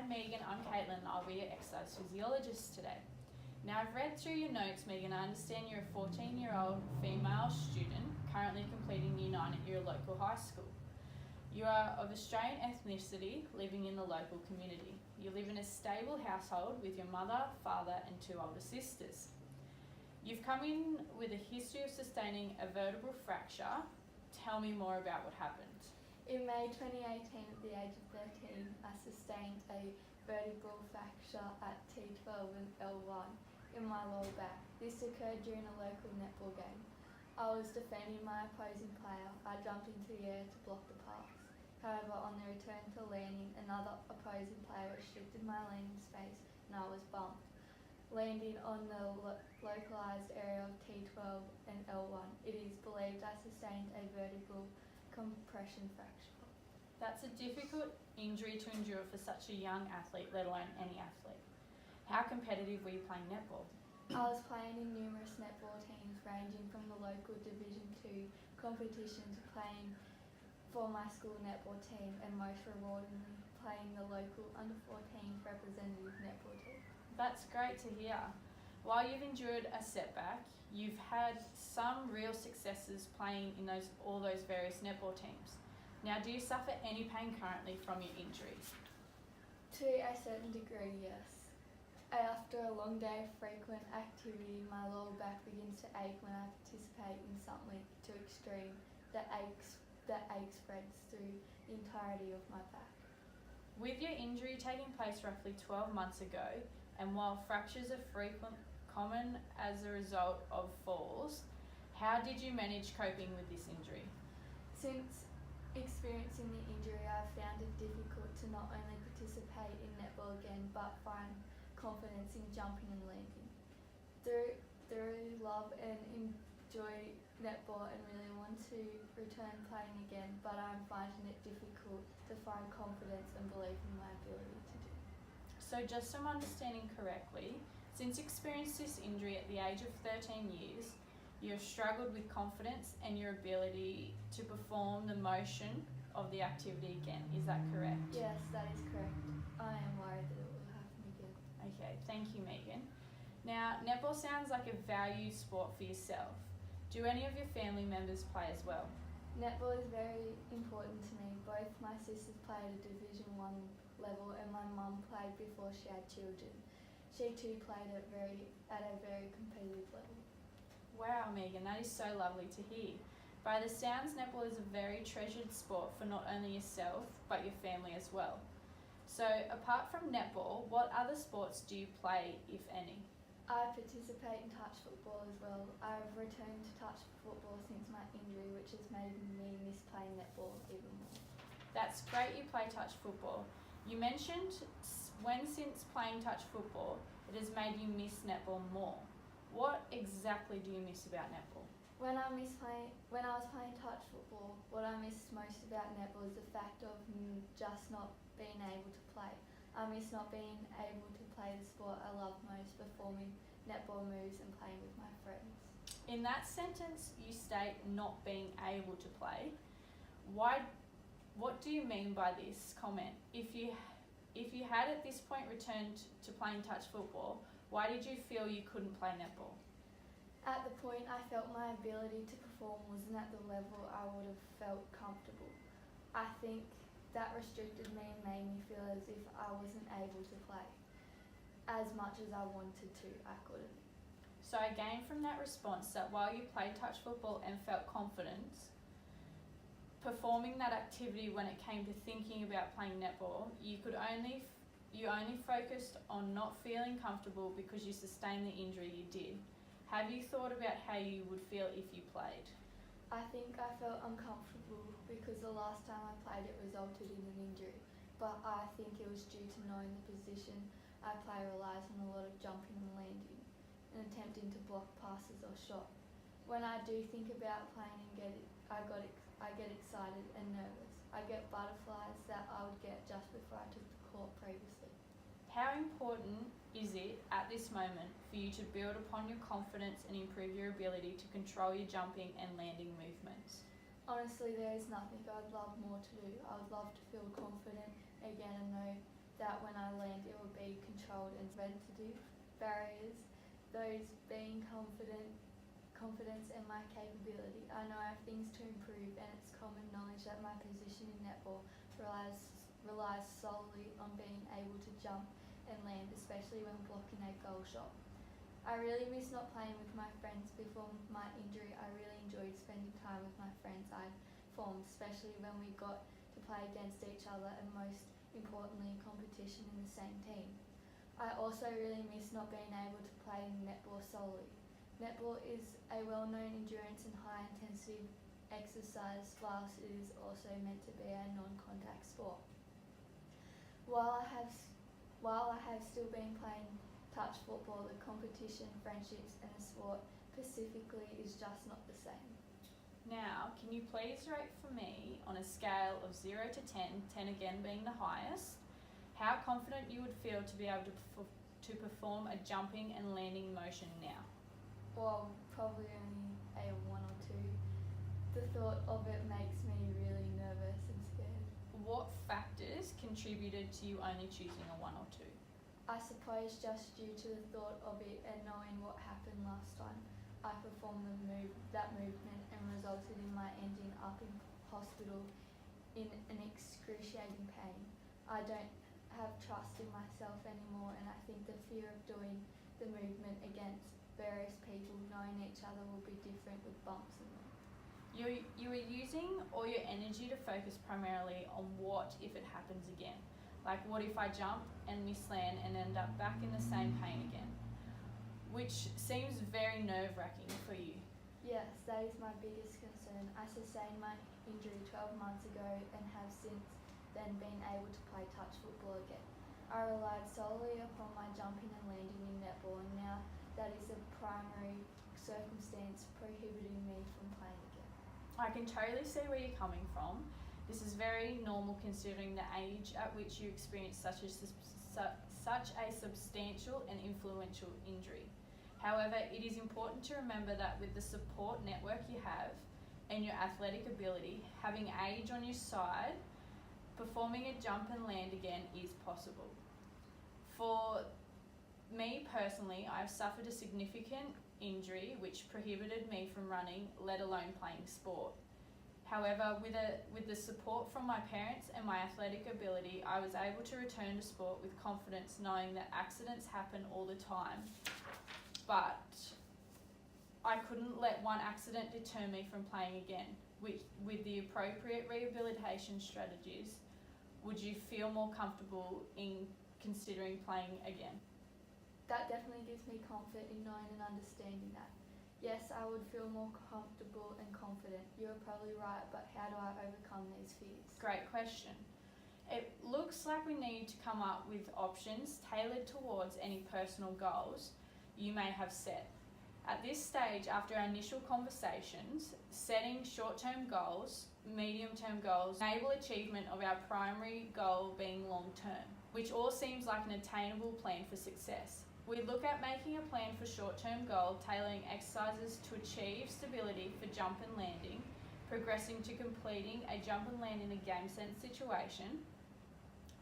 Hi Megan, I'm Caitlin. I'll be your exercise physiologist today. Now I've read through your notes, Megan. I understand you're a 14-year-old female student currently completing Year 9 at your local high school. You are of Australian ethnicity living in the local community. You live in a stable household with your mother, father and 2 older sisters. You've come in with a history of sustaining a vertebral fracture. Tell me more about what happened. In May 2018, at the age of 13, I sustained a vertebral fracture at T12 and L1 in my lower back. This occurred during a local netball game. I was defending my opposing player. I jumped into the air to block the pass. However, on the return to landing, another opposing player restricted my landing space and I was bumped. Landing on the localised area of T12 and L1, it is believed I sustained a vertebral compression fracture. That's a difficult injury to endure for such a young athlete, let alone any athlete. How competitive were you playing netball? I was playing in numerous netball teams ranging from the local Division 2 competition to playing for my school netball team and most rewardingly playing the local under-14 representative netball team. That's great to hear. While you've endured a setback, you've had some real successes playing in all those various netball teams. Now, do you suffer any pain currently from your injuries? To a certain degree, yes. After a long day of frequent activity, my lower back begins to ache when I participate in something too extreme. The ache spreads through the entirety of my back. With your injury taking place roughly 12 months ago, and while fractures are common as a result of falls, how did you manage coping with this injury? Since experiencing the injury, I've found it difficult to not only participate in netball again, but find confidence in jumping and landing. Through love and enjoy netball and really want to return playing again, but I'm finding it difficult to find confidence and belief in my ability to do. So just so I'm understanding correctly, since you experienced this injury at the age of 13 years, you have struggled with confidence and your ability to perform the motion of the activity again. Is that correct? Yes, that is correct. I am worried that it will happen again. Okay, thank you, Megan. Now, netball sounds like a valued sport for yourself. Do any of your family members play as well? Netball is very important to me. Both my sisters play at a Division 1 level and my mum played before she had children. She too played at a very competitive level. Wow, Megan, that is so lovely to hear. By the sounds, netball is a very treasured sport for not only yourself, but your family as well. So, apart from netball, what other sports do you play, if any? I participate in touch football as well. I've returned to touch football since my injury, which has made me miss playing netball even more. That's great you play touch football. You mentioned since playing touch football, it has made you miss netball more. What exactly do you miss about netball? When I was playing touch football, what I missed most about netball is the fact of just not being able to play. I miss not being able to play the sport I love most, performing netball moves and playing with my friends. In that sentence, you state not being able to play. What do you mean by this comment? If you had at this point returned to playing touch football, why did you feel you couldn't play netball? At the point, I felt my ability to perform wasn't at the level I would have felt comfortable. I think that restricted me and made me feel as if I wasn't able to play. As much as I wanted to, I couldn't. So I gained from that response that while you played touch football and felt confidence, performing that activity when it came to thinking about playing netball, you only focused on not feeling comfortable because you sustained the injury you did. Have you thought about how you would feel if you played? I think I felt uncomfortable because the last time I played it resulted in an injury, but I think it was due to knowing the position I play relies on a lot of jumping and landing and attempting to block passes or shot. When I do think about playing I get excited and nervous. I get butterflies that I would get just before I took the court previously. How important is it at this moment for you to build upon your confidence and improve your ability to control your jumping and landing movements? Honestly, there is nothing I'd love more to do. I would love to feel confident again and know that when I land it will be controlled and preventative barriers, those being confidence in my capability. I know I have things to improve, and it's common knowledge that my position in netball relies solely on being able to jump and land, especially when blocking a goal shot. I really miss not playing with my friends before my injury. I really enjoyed spending time with my friends I'd formed, especially when we got to play against each other and most importantly competition in the same team. I also really miss not being able to play netball solely. Netball is a well-known endurance and high-intensity exercise, whilst it is also meant to be a non-contact sport. While I have still been playing touch football, the competition, friendships and the sport specifically is just not the same. Now, can you please rate for me on a scale of 0 to 10, 10 again being the highest, how confident you would feel to be able to perform a jumping and landing motion now? Well, probably only a 1 or 2. The thought of it makes me really nervous and scared. What factors contributed to you only choosing a 1 or 2? I suppose just due to the thought of it and knowing what happened last time I performed that movement and resulted in my ending up in hospital in an excruciating pain. I don't have trust in myself anymore, and I think the fear of doing the movement against various people, knowing each other, will be different with bumps and all. You are using all your energy to focus primarily on what if it happens again. Like, what if I jump and miss land and end up back in the same pain again? Which seems very nerve-wracking for you. Yes, that is my biggest concern. I sustained my injury 12 months ago and have since then been able to play touch football again. I relied solely upon my jumping and landing in netball, and now that is a primary circumstance prohibiting me from playing again. I can totally see where you're coming from. This is very normal considering the age at which you experience such a substantial and influential injury. However, it is important to remember that with the support network you have and your athletic ability, having age on your side, performing a jump and land again is possible. For me personally, I've suffered a significant injury which prohibited me from running, let alone playing sport. However, with the support from my parents and my athletic ability, I was able to return to sport with confidence, knowing that accidents happen all the time. But I couldn't let one accident deter me from playing again. With the appropriate rehabilitation strategies, would you feel more comfortable in considering playing again? That definitely gives me comfort in knowing and understanding that. Yes, I would feel more comfortable and confident. You're probably right, but how do I overcome these fears? Great question. It looks like we need to come up with options tailored towards any personal goals you may have set. At this stage, after our initial conversations, setting short-term goals, medium-term goals, enable achievement of our primary goal being long-term, which all seems like an attainable plan for success. We look at making a plan for short-term goal, tailoring exercises to achieve stability for jump and landing, progressing to completing a jump and land in a game sense situation,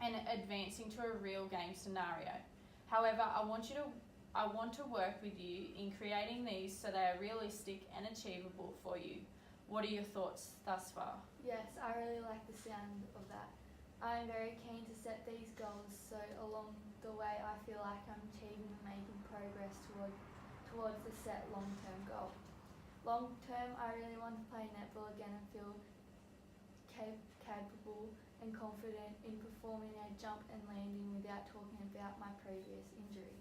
and advancing to a real game scenario. However, I want to work with you in creating these so they are realistic and achievable for you. What are your thoughts thus far? Yes, I really like the sound of that. I am very keen to set these goals so along the way I feel like I'm achieving and making progress towards the set long-term goal. Long-term, I really want to play netball again and feel capable and confident in performing a jump and landing without talking about my previous injury.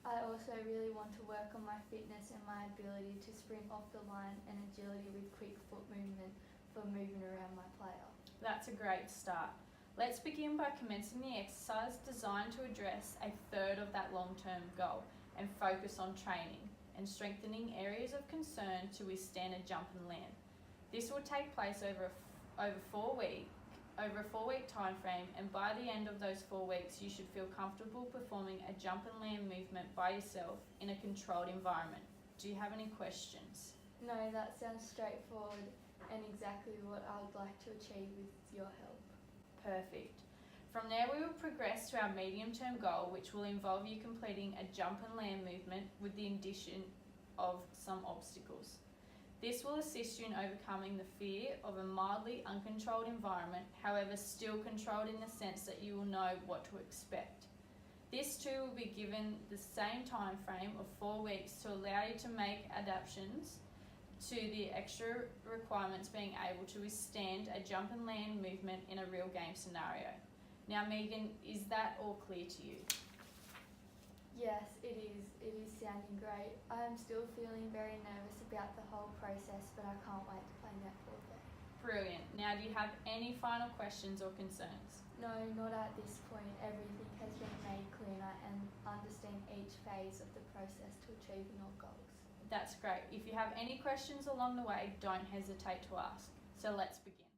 I also really want to work on my fitness and my ability to sprint off the line and agility with quick foot movement for moving around my player. That's a great start. Let's begin by commencing the exercise designed to address a third of that long-term goal and focus on training and strengthening areas of concern to withstand a jump and land. This will take place over a 4-week time frame, and by the end of those 4 weeks you should feel comfortable performing a jump and land movement by yourself in a controlled environment. Do you have any questions? No, that sounds straightforward and exactly what I would like to achieve with your help. Perfect. From there we will progress to our medium-term goal, which will involve you completing a jump and land movement with the addition of some obstacles. This will assist you in overcoming the fear of a mildly uncontrolled environment, however still controlled in the sense that you will know what to expect. This too will be given the same time frame of 4 weeks to allow you to make adaptations to the extra requirements, being able to withstand a jump and land movement in a real game scenario. Now Megan, is that all clear to you? Yes, it is. It is sounding great. I am still feeling very nervous about the whole process, but I can't wait to play netball there. Brilliant. Now do you have any final questions or concerns? No, not at this point. Everything has been made clear and I understand each phase of the process to achieving our goals. That's great. If you have any questions along the way, don't hesitate to ask. So let's begin.